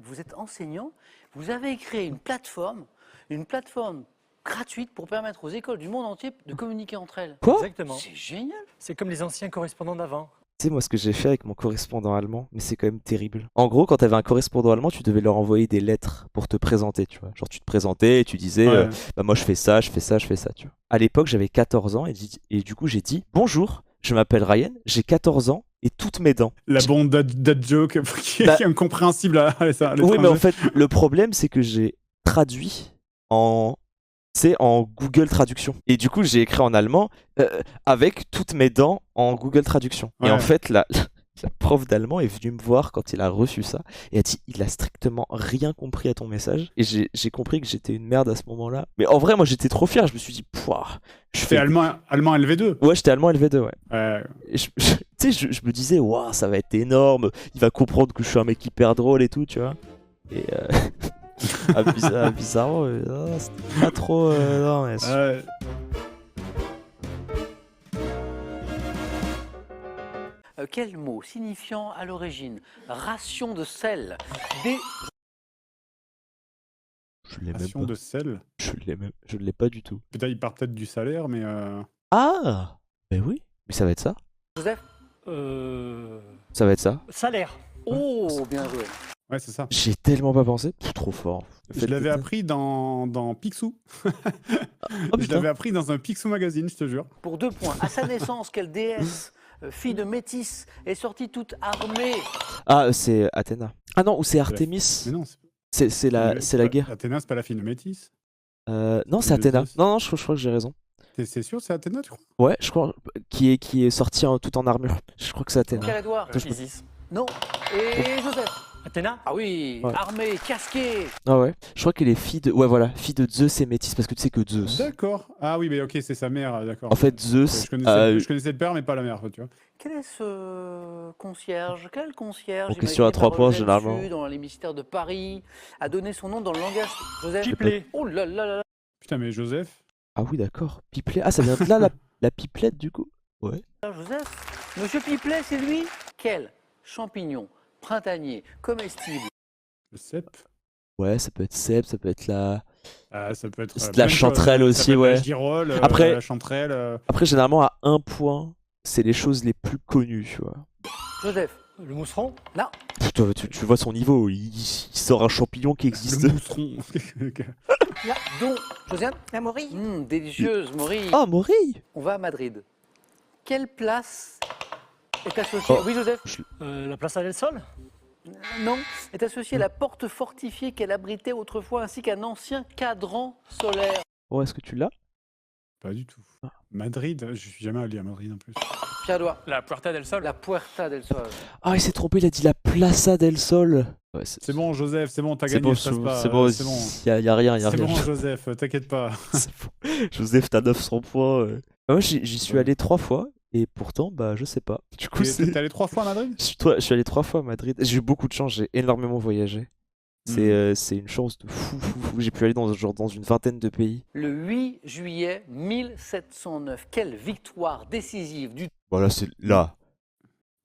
vous êtes enseignant, vous avez créé une plateforme gratuite pour permettre aux écoles du monde entier de communiquer entre elles. Quoi? Exactement. C'est génial. C'est comme les anciens correspondants d'avant. Tu sais, moi, ce que j'ai fait avec mon correspondant allemand, mais c'est quand même terrible. En gros, quand t'avais un correspondant allemand, tu devais leur envoyer des lettres pour te présenter, tu vois. Genre, tu te présentais et tu disais, Ouais. bah, moi, je fais ça, je fais ça, je fais ça, tu vois. À l'époque, j'avais 14 ans et du coup, j'ai dit, bonjour, je m'appelle Ryan, j'ai 14 ans et toutes mes dents. La bande dad joke qui Bah- est incompréhensible à l'étranger. Oui, mais en fait, le problème, c'est que j'ai traduit en Google Traduction. Et du coup, j'ai écrit en allemand avec toutes mes dents en Google Traduction. Et Ouais. en fait, la prof d'allemand est venue me voir quand il a reçu ça et a dit il a strictement rien compris à ton message. Et j'ai compris que j'étais une merde à ce moment-là. Mais en vrai, moi, j'étais trop fier. Je me suis dit, pouah, je C'était fais. allemand LV2. Ouais, j'étais allemand LV2, ouais. Ouais. Et tu sais, je me disais, waouh, ça va être énorme. Il va comprendre que je suis un mec hyper drôle et tout, tu vois. Et bizarrement, non, c'était pas trop. Non, mais Quel mot signifiant à l'origine ration de sel je l'ai même Ration pas. de sel. Je l'ai pas du tout. Peut-être il part peut-être du salaire, mais Ah, ben oui, mais ça va être ça. Joseph? Ça va être ça. Salaire. Oh, bien joué. ouais, c'est ça. J'ai tellement pas pensé. Pff, trop fort. Je l'avais appris dans Picsou. Oh Je putain. l'avais appris dans un Picsou magazine, je te jure. Pour 2 points. À sa naissance, quelle déesse, fille de métis, est sortie toute armée? Ah, c'est Athéna. Ah non, ou c'est Artémis. Mais non, C'est la guerre. Athéna, c'est pas la fille de métis. Non, c'est de Athéna. Zeus. Non, je crois que j'ai raison. C'est sûr, c'est Athéna, tu crois? Ouais, je crois qui est sorti tout en armure. Je crois que c'est Athéna. Quel Edouard? Isis. Non. Et Joseph? Athéna. Ah oui, Ouais. armée, casquée. Ah ouais. Je crois qu'elle est fille de. Ouais, voilà, fille de Zeus et Métis parce que tu sais que Zeus. D'accord. Ah oui, mais ok, c'est sa mère, d'accord. En fait, Zeus. Je connaissais le père, mais pas la mère, tu vois. Quel est ce concierge? Quel concierge, Bon, question à imaginé 3 par points, Eugène généralement. Sue dans les mystères de Paris, a donné son nom dans le langage Joseph? Pipelet. Oh là là là là. Putain, mais Joseph. Ah oui, d'accord. Pipelet. Ah, ça vient de là, la pipelette, du coup. Ouais. Joseph? Monsieur Pipelet, c'est lui? Quel champignon printanier comestible Le cep. Ouais, ça peut être cèpe, ça peut être la. Ah, ça peut être. C'est de plein la de chanterelle choses. aussi, Ça peut être ouais. La girole, Après- la chanterelle. Après, généralement, à 1 point, c'est les choses les plus connues, tu vois. Joseph? Le mousseron. Non. Putain, tu vois son niveau, il sort un champignon qui existe. Le mousseron. Là, donc, Josiane? La morille. Délicieuse, Maurice. Ah, Morille. On va à Madrid. Quelle place est associée... Oh. Oui, Joseph? La Plaza del Sol. Non, est associée à la porte fortifiée qu'elle abritait autrefois ainsi qu'un ancien cadran solaire. Oh, est-ce que tu l'as? Pas du tout. Madrid, je suis jamais allé à Madrid en plus. Pierre Doigt, La Puerta del Sol. la Puerta del Sol. Ah, il s'est trompé, il a dit la Plaza del Sol. Ouais, C'est bon, Joseph, c'est bon, t'as C'est gagné. bon, je passe pas, c'est bon, c'est bon. y a rien, y a C'est rien. bon, Joseph, t'inquiète pas. C'est bon. Joseph, t'as 900 points. Moi, j'y suis Ouais. allé 3 fois, et pourtant, bah, je sais pas. Du coup, c'est. T'es allé 3 fois à Madrid? Je suis allé 3 fois à Madrid. J'ai eu beaucoup de chance, j'ai énormément voyagé. C'est une chance de fou. J'ai pu aller dans une vingtaine de pays. Le 8 juillet 1709, quelle victoire décisive du Voilà, c'est là.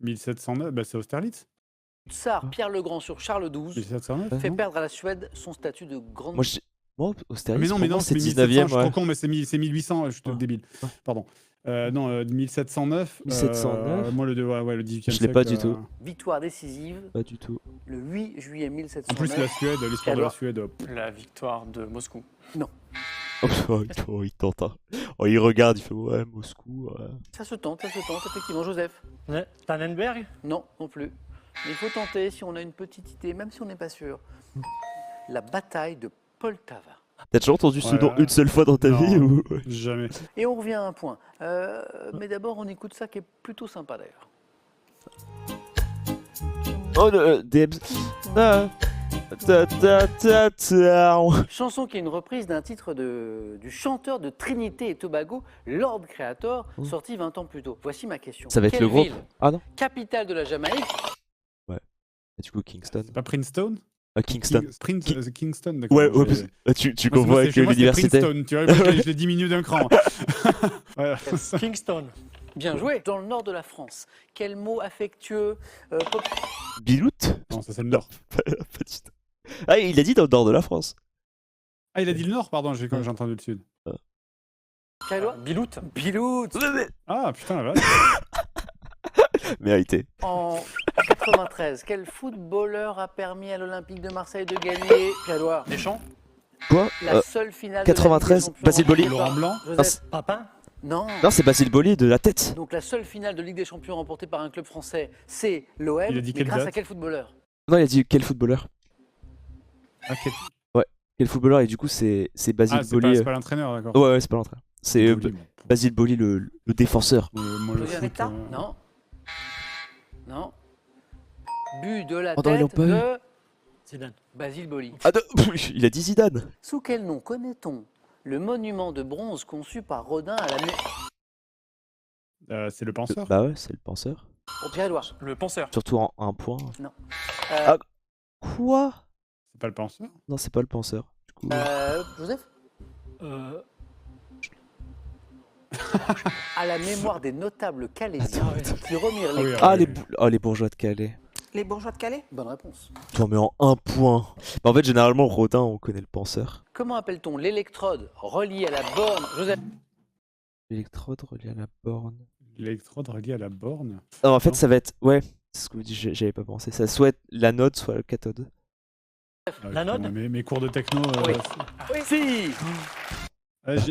1709, bah c'est Austerlitz. tsar Pierre le Grand sur Charles XII 1709 fait non perdre à la Suède son statut de grande... Moi, Austerlitz, Mais non, pour moi, c'est 1700, 19e. je suis Ouais. trop con, mais c'est 1800, je suis Ah. débile. Pardon. Non, 1709. 1709. Moi, le 18e Je l'ai siècle. pas du tout. Victoire décisive, Pas du tout. le 8 juillet En 1709. plus, la Suède, l'histoire de la Alors Suède. La victoire de Moscou. Oh, il tente. Hein. Oh, il regarde, il fait ouais, Moscou. Ouais. Ça se tente, effectivement. Joseph? Ouais. Tannenberg. Non, non plus. Mais il faut tenter si on a une petite idée, même si on n'est pas sûr. La bataille de Poltava. T'as déjà entendu ce nom Ouais. une seule fois dans ta Non. vie ou... Jamais. Et on revient à un point. Mais d'abord, on écoute ça qui est plutôt sympa d'ailleurs. Oh, DMs. Ah. Ta. Chanson qui est une reprise d'un titre du chanteur de Trinité et Tobago, Lord Creator, sorti 20 ans plus tôt. Voici ma question. Ça va être Quelle le groupe. ville, Ah non. capitale de la Jamaïque, Du coup, Kingston. C'est pas Princeton? Kingston. Kingston, d'accord. Ouais, ouais, J'ai- parce- tu Moi, confonds c'est- avec chez moi, c'était l'université. Princeton, tu vois, moi, je l'ai diminué d'un cran. Voilà. Kingston. bien joué, dans le nord de la France. Quel mot affectueux Bilout. Non, ça c'est le nord. Pas du tout. Ah, il a dit dans le nord de la France. Ah, il a dit le nord, pardon, j'ai entendu le sud. Pierre-Édouard Bilout. Bilout. Ah, putain, la vache. Mérité. En 93, quel footballeur a permis à l'Olympique de Marseille de gagner Pierre-Édouard Deschamps. Quoi La seule finale de la Ligue 93, des Champions Basile Boli. remportée par Laurent Blanc. Joseph. Papin. Non. Non, c'est Basile Boli de la tête. Donc la seule finale de Ligue des Champions remportée par un club français, c'est l'OM. Il a dit Mais quelle grâce date à quel footballeur? Non, il a dit quel footballeur. Ah, Quel footballeur, et du coup, c'est Basile c'est Boli. pas l'entraîneur, d'accord. Ouais, c'est pas l'entraîneur. C'est Boli, bon. Basile Boli, le défenseur. Moi, le José foot, Rita Non. Non. But de la Oh, non, ils l'ont tête pas eu. de Zidane. Basile Boli. Ah, il a dit Zidane. Sous quel nom connaît-on le monument de bronze conçu par Rodin à la c'est le penseur. Bah ouais, c'est le penseur. Au Pierre-Édouard? Le penseur. Surtout en un point. Euh, Quoi? C'est pas le penseur. Non, c'est pas le penseur. Du coup, Joseph? Euh, À la mémoire des notables calaisiens qui remirent les... Ah oui, les bourgeois de Calais. Les bourgeois de Calais? Bonne réponse. T'en mets en un point. Bah, en fait, généralement, Rodin, on connaît le penseur. Comment appelle-t-on l'électrode reliée à la borne? Joseph? L'électrode relié à la borne. L'électrode relié à la borne. Non, en fait, Non. ça va être. Ouais, c'est ce que vous dites, j'avais pas pensé. Ça soit l'anode, soit le cathode. L'anode. Mes cours de techno. Oui. Si.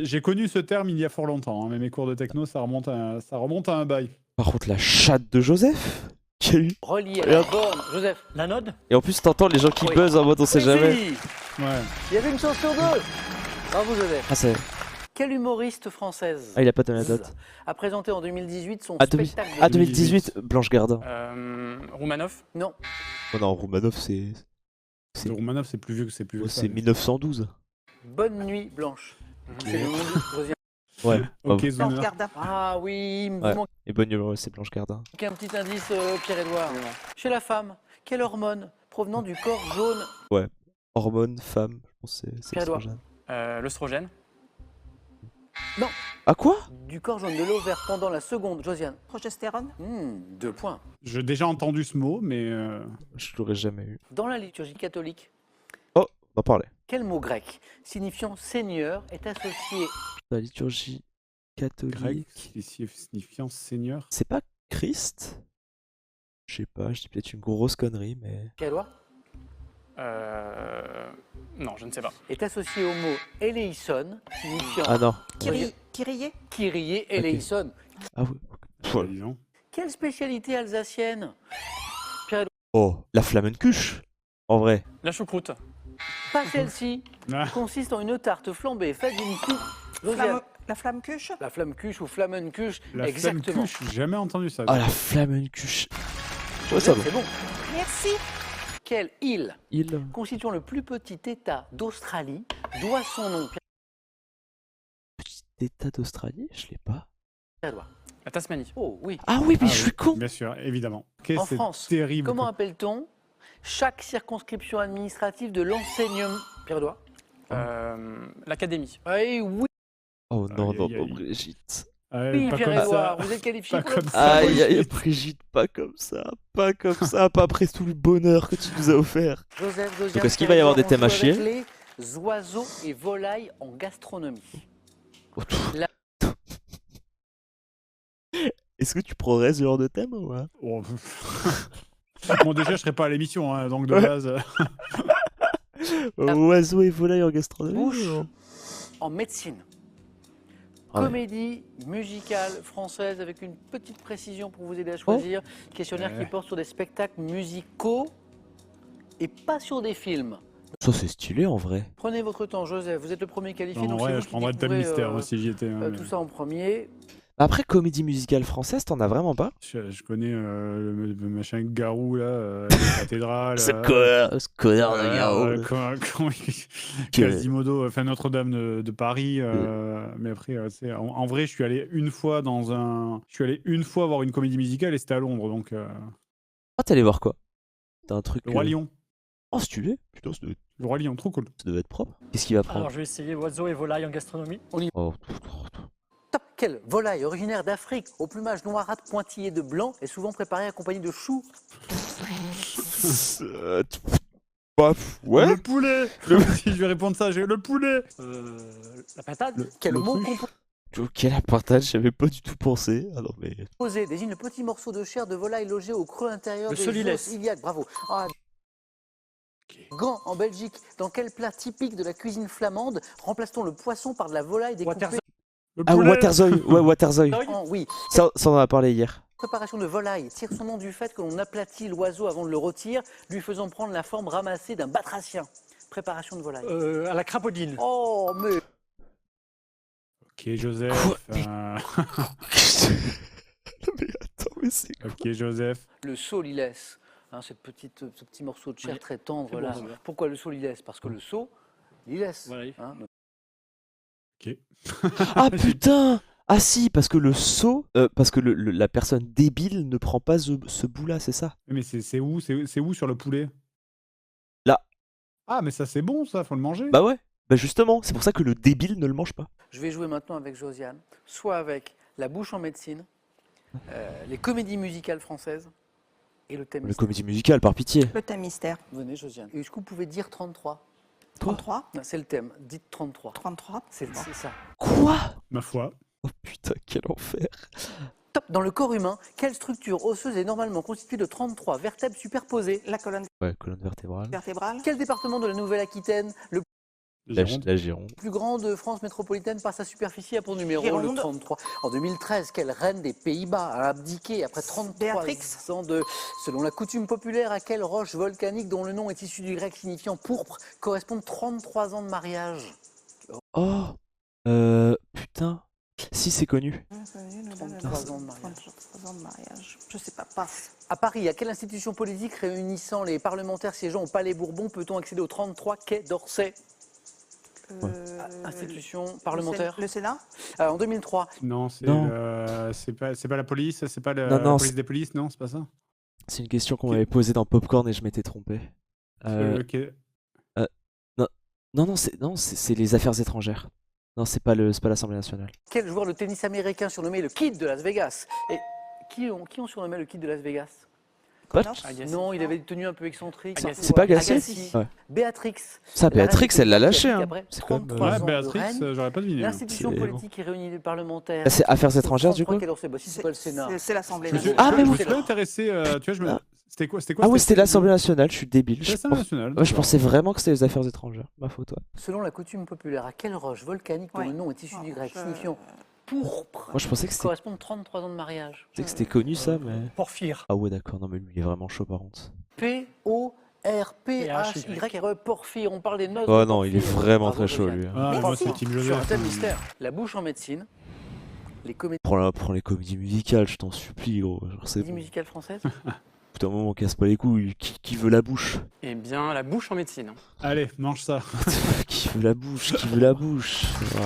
J'ai connu ce terme il y a fort longtemps, hein, mais mes cours de techno, ça remonte à un bail. Par contre, la chatte de Joseph qu'il y a eu. Reliée à la Regarde. borne. Joseph? L'anode. Et en plus, t'entends les gens qui Oui. buzzent en mode on sait Oui, jamais. si. Ouais. Il y avait une chance sur deux. Bravo Joseph. Ah, c'est. Quelle humoriste française Ah, il a pas donné la date. a présenté en 2018 son Ah, spectacle de... Ah, 2018, Blanche Gardin. Romanov. Non. Oh non, Romanov, c'est. Le Romanov, c'est plus vieux que Oh, c'est 1912. Bonne nuit blanche. C'est le nom du... Josiane. Ouais. Ok, Blanche Zoomer. Gardin. Ah oui, il me Ouais. manque Et bonne numéro, c'est Blanche Gardin. un petit indice, Pierre-Édouard. Chez la femme, quelle hormone provenant du corps jaune? Hormones, femme, je pense que c'est Pierre-Édouard. l'oestrogène. L'œstrogène. Ah, quoi? Du corps jaune de l'ovaire pendant la seconde, Josiane. Progestérone. 2 points. J'ai déjà entendu ce mot, mais Je l'aurais jamais eu. Dans la liturgie catholique, On en parlait. quel mot grec signifiant Seigneur est associé? La liturgie catholique. grec, signifiant seigneur. C'est pas Christ? Je sais pas, je dis peut-être une grosse connerie, mais. Pierre-Édouard? Non, je ne sais pas. Est associé au mot eleison, signifiant Ah non. Kyrie. Kyrie eleison. Ah oui. Ouais, dis donc. Quelle spécialité alsacienne? Oh, la Flamencuche. En vrai. La choucroute. Pas celle-ci. Ah, Consiste en une tarte flambée faite d'une coupe. Josiane. La flamme cuche. La flamme-cuche ou flammencuche. la Exactement. Flamencuche, j'ai jamais entendu ça. Ah, la Flamencuche. Ouais, ça va. C'est bon. Merci. Quelle île Il. constituant le plus petit État d'Australie doit son nom? Petit État d'Australie, je l'ai pas. Pierre-Édouard. La Tasmanie. Oh oui. Ah oui, mais Ah je oui, suis con. Bien sûr, évidemment. En C'est France, terrible. comment appelle-t-on chaque circonscription administrative de l'enseignement? Pierre-Édouard. L'Académie. Oui, Oh non, Aïe, non, aïe, non, aïe. Brigitte. oui, Pas comme Pierre-Édouard. ça. Vous êtes qualifié Pas pour le comme ça. Aïe, aïe, Brigitte. Brigitte, pas comme ça. Pas comme ça, pas après tout le bonheur que tu nous as offert. Joseph, Donc, est-ce qu'il va y avoir des thèmes à chier? Les oiseaux et volailles en gastronomie. La- Est-ce que tu prendrais ce genre de thème ou pas? Oh. Bon, déjà, je serais pas à l'émission, hein, donc de base. Oiseaux et volailles en gastronomie. Bouche non? en médecine. Ah ouais. Comédie musicale française avec une petite précision pour vous aider à choisir. Questionnaire Ouais. qui porte sur des spectacles musicaux et pas sur des films. Ça, c'est stylé en vrai. Prenez votre temps, Joseph. Vous êtes le premier qualifié. Non, donc en c'est vrai, vous je qui prendrais le thème découvrez, mystère moi, si j'y étais. hein, tout mais- ça en premier. Après, comédie musicale française, t'en as vraiment pas? Je connais le machin Garou, là, la cathédrale. Ce connard de Garou. Quasimodo, enfin Notre-Dame de Paris. Mais après, en vrai, je suis allé une fois voir une comédie musicale et c'était à Londres, donc Ah, t'es allé voir quoi? T'as un truc. le Roi Lion. Oh, stylé. Putain, Le Roi Lion, trop cool. ça devait être propre. Qu'est-ce qu'il va prendre? Alors, je vais essayer oiseaux et volailles en gastronomie. Oh. Top. Quelle volaille originaire d'Afrique au plumage noirâtre pointillé de blanc est souvent préparée accompagnée de choux? Bah, ouais. Le poulet. Si je vais répondre ça, j'ai le poulet. La patate. Quel mot L'autruche. Ok, la partage, j'avais pas du tout pensé. Ah non, mais. composé désigne le petit morceau de chair de volaille logé au creux intérieur Le des solilès. os iliaques. Bravo. Ah, Gand, en Belgique. Dans quel plat typique de la cuisine flamande remplace-t-on le poisson par de la volaille découpée Waterzo- Le Ah, poulet. Waterzooi. Ouais, Waterzooi. Oui. Ça, on en a parlé hier. Préparation de volaille tire son nom du fait que l'on aplatit l'oiseau avant de le rôtir, lui faisant prendre la forme ramassée d'un batracien. Préparation de volaille. À la crapaudine. Oh, mais Ok, Joseph. Quoi Mais attends, mais c'est quoi? Ok, Joseph. le solilès, hein, ce petit morceau de chair Oui. très tendre C'est bon, là. c'est bon. Pourquoi le solilès? Parce que le saut, l'ilès. Voilà. Hein, Ok. Ah putain! Ah si, parce que le saut, parce que la personne débile ne prend pas ce bout-là, c'est ça? Mais c'est où? C'est où sur le poulet? Là. Ah, mais ça c'est bon, ça, faut le manger. Bah ouais. Bah justement, c'est pour ça que le débile ne le mange pas. je vais jouer maintenant avec Josiane, soit avec la bouche en médecine, les comédies musicales françaises et le thème Le mystère. comédie musicale, par pitié. Le thème mystère. Venez Josiane. Est-ce que vous pouvez dire 33? 33, Non, c'est le thème, dites 33. 33. C'est ça. Quoi? Ma foi. Oh putain, quel enfer. Top. Dans le corps humain, quelle structure osseuse est normalement constituée de 33 vertèbres superposées? La colonne Ouais, colonne vertébrale. vertébrale. Quel département de la Nouvelle-Aquitaine, le La Gironde. plus grand de France métropolitaine, par sa superficie a pour numéro Gironde. le 33? En 2013, quelle reine des Pays-Bas a abdiqué après 33 Béatrix. ans Selon la coutume populaire, à quelle roche volcanique dont le nom est issu du grec signifiant pourpre correspondent 33 ans de mariage? Oh. Putain. Si, c'est connu. 33 ans de mariage. 33 ans de mariage. Je sais pas, passe. À Paris, à quelle institution politique réunissant les parlementaires siégeant au Palais Bourbon peut-on accéder aux 33 quais d'Orsay? Institution parlementaire. Le Sénat. En 2003, Non, Non. c'est pas la police, c'est pas la Non, police c'est- des polices, non, c'est pas ça. C'est une question qu'on m'avait posée dans Popcorn et je m'étais trompé. Ok. Non, c'est les affaires étrangères. Non, c'est pas l'Assemblée nationale. quel joueur de tennis américain surnommé le Kid de Las Vegas? Et qui ont surnommé le Kid de Las Vegas? Quoi? Connors. Agassi. Non, il avait une tenue un peu excentrique. Agassi. C'est pas Agassi? Agassi. Ouais. Béatrix. Ça, Béatrix, elle l'a lâché. Qui a Hein. après C'est quand même, 33 Ouais, ans de Béatrix, règne. j'aurais pas deviné. L'institution C'est- politique qui réunit les parlementaires. Ah, c'est affaires étrangères, du coup? Quel Orsay? Bah, si c'est pas le Sénat. C'est l'Assemblée Je me suis, nationale. Ah, mais je me oui. suis intéressé, tu vois, Ah. c'était quoi Ah oui, c'était l'Assemblée nationale, je suis débile. C'était l'Assemblée nationale. Ouais, je pensais vraiment que c'était les affaires étrangères. Ma faute, ouais. Selon la coutume populaire, à quelle roche volcanique dont Ouais. le nom est issu du grec Je- signifiant pourpre Moi, je pensais que c'était correspondent 33 ans de mariage? connu, ça, mais... Porphyre. Ah ouais, d'accord, non, mais lui, il est vraiment chaud, par contre. P-O-R-P-H-Y-R-E, Porphyre. On parle des noces. Oh de non, il est Porphyre. vraiment Bravo, très chaud, Josiane. lui. hein. Ah, Mais moi, si. c'est Team Sur un Joseph. thème mystère, la bouche en médecine, les comédies Prends les comédies musicales, je t'en supplie, gros. Genre, c'est bon. musicales françaises. Putain, un moment, on casse pas les couilles. Qui veut la bouche? Eh bien, la bouche en médecine. Allez, mange ça. Qui veut la bouche? Qui veut la bouche? Ouais.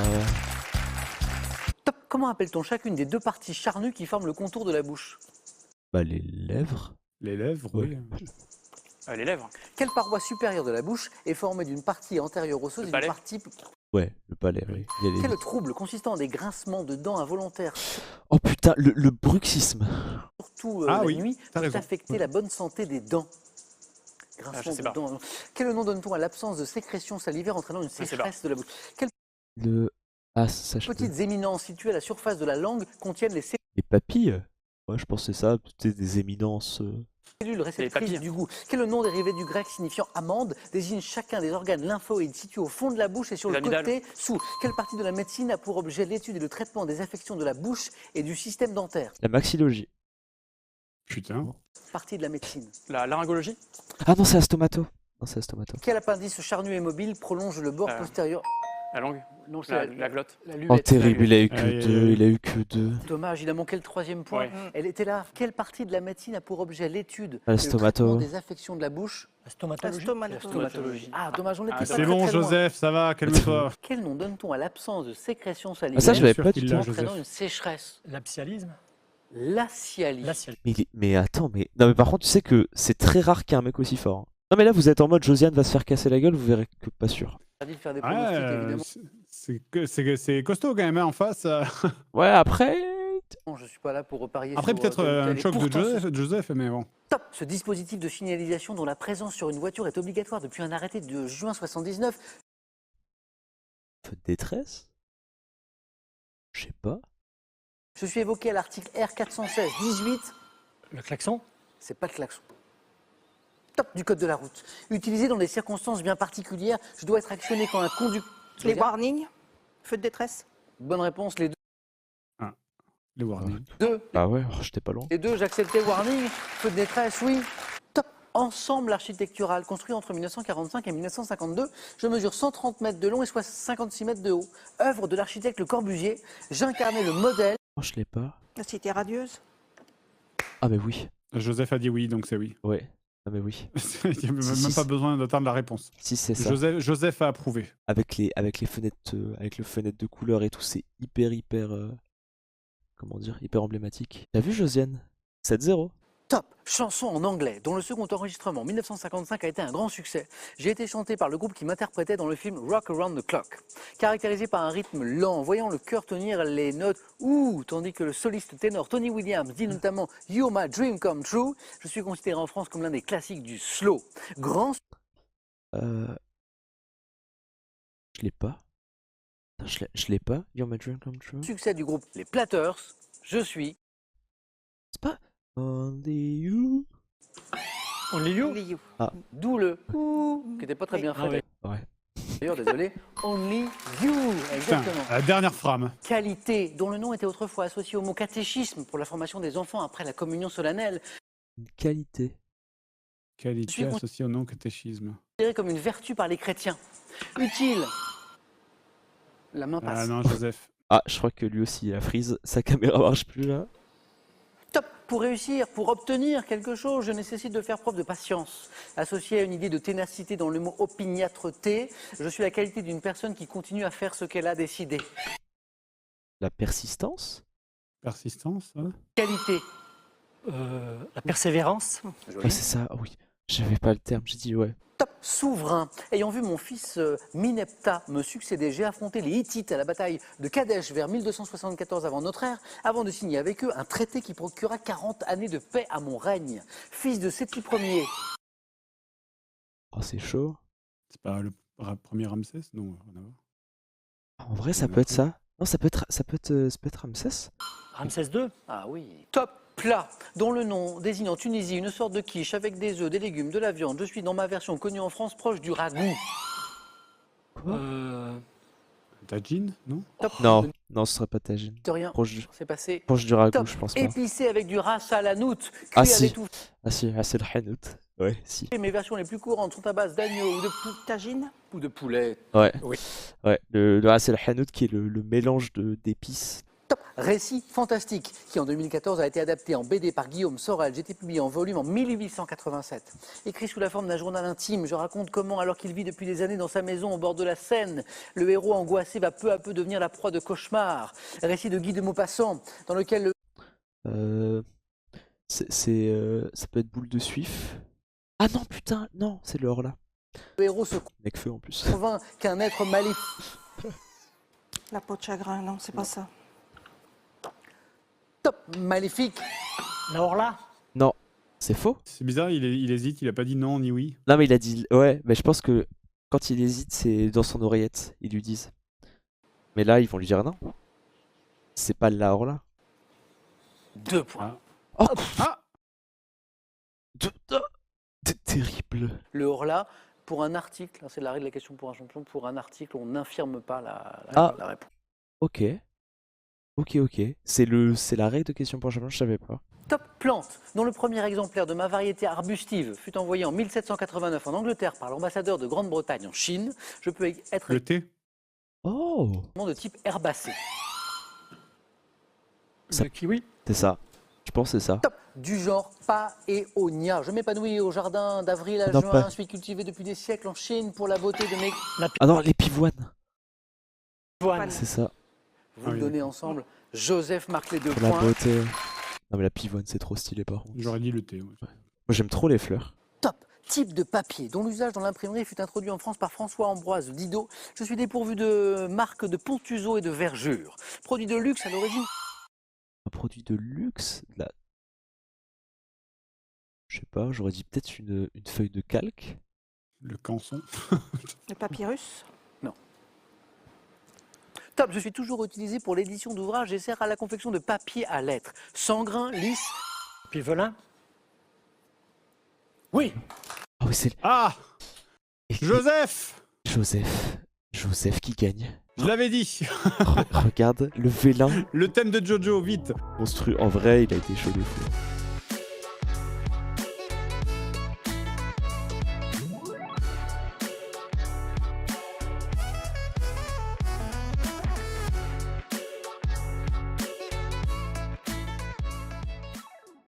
Top. Comment appelle-t-on chacune des deux parties charnues qui forment le contour de la bouche? Bah, les lèvres? Les lèvres, oui. Les lèvres. Quelle paroi supérieure de la bouche est formée d'une partie antérieure osseuse Le et d'une palais. partie... Ouais, le palais, oui. Il y a les- Quel trouble consistant en des grincements de dents involontaires, Oh putain, le bruxisme. surtout Ah la oui, nuit, t'as peut raison. affecter la bonne santé des dents? Grincements je sais de pas. dents. Quel nom donne-t-on à l'absence de sécrétion salivaire entraînant une sais pas. sécheresse de la bouche? Quelles Le... Ah, ça, je peux. petites éminences situées à la surface de la langue contiennent les Les papilles? Ouais, je pensais ça, peut-être des éminences. cellules réceptrices papilles. du goût? Quel nom dérivé du grec signifiant amande désigne chacun des organes lymphoïdes situés au fond de la bouche et sur Les le amygdales. côté sous? Quelle partie de la médecine a pour objet l'étude et le traitement des affections de la bouche et du système dentaire? La maxillologie. Putain. Partie de la médecine. La laryngologie. Ah non, c'est la stomato. Non, c'est la stomato. Quel appendice charnu et mobile prolonge le bord Euh, postérieur? La langue. Non, c'est La glotte. la Oh, lulette. terrible, il a eu que Aïe, aïe, deux. aïe. Il a eu que deux. Dommage, il a manqué le troisième point. Ouais. Elle était là. Quelle partie de la médecine a pour objet l'étude La et le stomato. traitement des affections de la bouche? La La stomatologie. stomatologie. Stomatologie. Ah, dommage, on était Ah, pas C'est très, bon, très loin. Joseph, ça va, calme-toi. Quel nom donne-t-on à l'absence de sécrétion Ah, salivaire ça, je l'avais sûr pas qu'il du l'a, tout. Joseph. entraînant une sécheresse? L'absialisme. L'acialie. L'acialie. Mais attends, mais. Non, mais par contre, tu sais que c'est très rare qu'il y ait un mec aussi fort. hein. Non, mais là, vous êtes en mode Josiane va se faire casser la gueule, vous verrez que pas sûr. Interdit de faire des pronostics, Ouais, évidemment. c'est costaud quand même hein, en face. Ouais, après, Je ne suis pas là pour reparier Après, sur peut-être tel ou un tel. Et choc de pourtant, Joseph, mais bon. Top. Ce dispositif de signalisation dont la présence sur une voiture est obligatoire depuis un arrêté de juin 79. Feu de détresse? Je sais pas. Je suis évoqué à l'article R416-18. Le klaxon? C'est pas le klaxon. Top du code de la route. Utilisé dans des circonstances bien particulières, je dois être actionné quand un conducteur. Les warnings, feu de détresse. Bonne réponse, les Les warnings. deux. Ah ouais, oh, j'étais pas loin. Les deux, j'acceptais warning, feu de détresse, oui. Top. Ensemble architectural construit entre 1945 et 1952. Je mesure 130 mètres de long et 56 mètres de haut. Œuvre de l'architecte Le Corbusier. J'incarnais le modèle. Oh, je l'ai pas. La cité radieuse. Ah mais oui. Joseph a dit oui, donc c'est oui. Ouais. Ah mais oui. Il n'y a même pas besoin d'attendre la réponse. Si c'est ça. Joseph a approuvé. Avec les fenêtres, avec le fenêtre de couleur et tout, c'est hyper, comment dire, hyper emblématique. T'as vu Josiane? 7-0. Top. Chanson en anglais, dont le second enregistrement en 1955 a été un grand succès. J'ai été chanté par le groupe qui m'interprétait dans le film Rock Around the Clock. Caractérisé par un rythme lent, voyant le chœur tenir les notes ouh, tandis que le soliste ténor Tony Williams dit notamment You're my dream come true, je suis considéré en France comme l'un des classiques du slow. Grand Je l'ai pas. Attends, je l'ai pas. You're my dream come true. succès du groupe Les Platters, je suis. C'est pas Only You. Only You? Only you. D'où le ouh, qui n'était pas très bien fait. Ah ouais. Ouais. D'ailleurs, désolé. Only You, Putain, exactement. la dernière frame. Qualité, dont le nom était autrefois associé au mot catéchisme pour la formation des enfants après la communion solennelle, Une qualité. Qualité suis con- associée au non-catéchisme. considérée comme une vertu par les chrétiens. Utile. La main passe. Ah non, Joseph. Ah, je crois que lui aussi, il a freeze. Sa caméra marche plus là. Top. Pour réussir, pour obtenir quelque chose, je nécessite de faire preuve de patience. Associé à une idée de ténacité dans le mot opiniâtreté, je suis la qualité d'une personne qui continue à faire ce qu'elle a décidé. La persistance. Persistance, hein. Qualité. La persévérance? Joli. Ouais, c'est ça. Ah oui. J'avais pas le terme. J'ai dit ouais. Top. Souverain. Ayant vu mon fils Minepta me succéder, j'ai affronté les Hittites à la bataille de Kadesh vers 1274 avant notre ère, avant de signer avec eux un traité qui procura 40 années de paix à mon règne. Fils de Séti Ier. Oh, c'est chaud. C'est pas le premier Ramsès? Non, rien à voir. En vrai, ça Il y en a peut être peu. ça. Non, ça peut être Ramsès. Ramsès II? Ah oui. Top. Plat, dont le nom désigne en Tunisie une sorte de quiche avec des œufs, des légumes, de la viande. Je suis dans ma version connue en France proche du ragoût. Tagine, non? Top. Non, non, ce serait pas tagine. De rien. Proche C'est passé. du ragoût, Top. je pense pas. Épicé avec du ras à la noute, cuit Ah, à si. l'étouffe. Ah si, ah, c'est le hanout. Ouais, si. Mes versions les plus courantes sont à base d'agneau Tagine. ou de poulet. Ouais. Oui. Ouais, c'est le hanout qui est le mélange d'épices. Top. Récit fantastique qui en 2014 a été adapté en BD par Guillaume Sorel. J'ai été publié en volume en 1887. Écrit sous la forme d'un journal intime, je raconte comment, alors qu'il vit depuis des années dans sa maison au bord de la Seine, le héros angoissé va peu à peu devenir la proie de cauchemars. Récit de Guy de Maupassant dans lequel Ça peut être boule de suif. Ah non, putain, non, c'est le Horla. le héros se Necfeu en plus. convainc qu'un être maléfique. La peau de chagrin, non, c'est pas ça. Top. Maléfique. La Horla? Non, c'est faux. C'est bizarre, il hésite, il a pas dit non ni oui. Non, mais il a dit. Ouais, mais je pense que quand il hésite, c'est dans son oreillette. Ils lui disent. Mais là, ils vont lui dire non. C'est pas la Horla. 2 points. Oh Ah C'est terrible. Le Horla, pour un article, c'est l'arrêt de la question pour un champion, pour un article, on n'infirme pas la réponse. Ok. C'est la règle de question pour champion, je savais pas. Top plante, dont le premier exemplaire de ma variété arbustive fut envoyé en 1789 en Angleterre par l'ambassadeur de Grande-Bretagne en Chine. Je peux être Le thé? Oh, de type herbacé. Ça- Le kiwi? c'est ça. Je pense que c'est ça. Top, du genre Paeonia. Je m'épanouis au jardin d'avril à Non, juin. pas- Je suis cultivé depuis des siècles en Chine pour la beauté de mes... Ah non, les pivoines. Pivoine. C'est ça. Vous Ah le oui, donnez d'accord. ensemble. Joseph marque les 2 Pour la points. beauté. Non, mais la pivoine, c'est trop stylé par contre. J'aurais dit le thé. Ouais. Moi, j'aime trop les fleurs. Top, type de papier dont l'usage dans l'imprimerie fut introduit en France par François-Ambroise Didot. Je suis dépourvu de marques de Pontuso et de Verjure. Produit de luxe à l'origine. produit de luxe, je sais pas, j'aurais dit peut-être une feuille de calque. Le canson. Le papyrus. Top, je suis toujours utilisé pour l'édition d'ouvrages et sert à la confection de papier à lettres. Sans grain, lisse. Puis velin. Oui. Ah oui, c'est Ah Joseph Joseph qui gagne. Je l'avais dit. Regarde, le vélin Le thème de Jojo, vite. construit en vrai, il a été chaud de fou.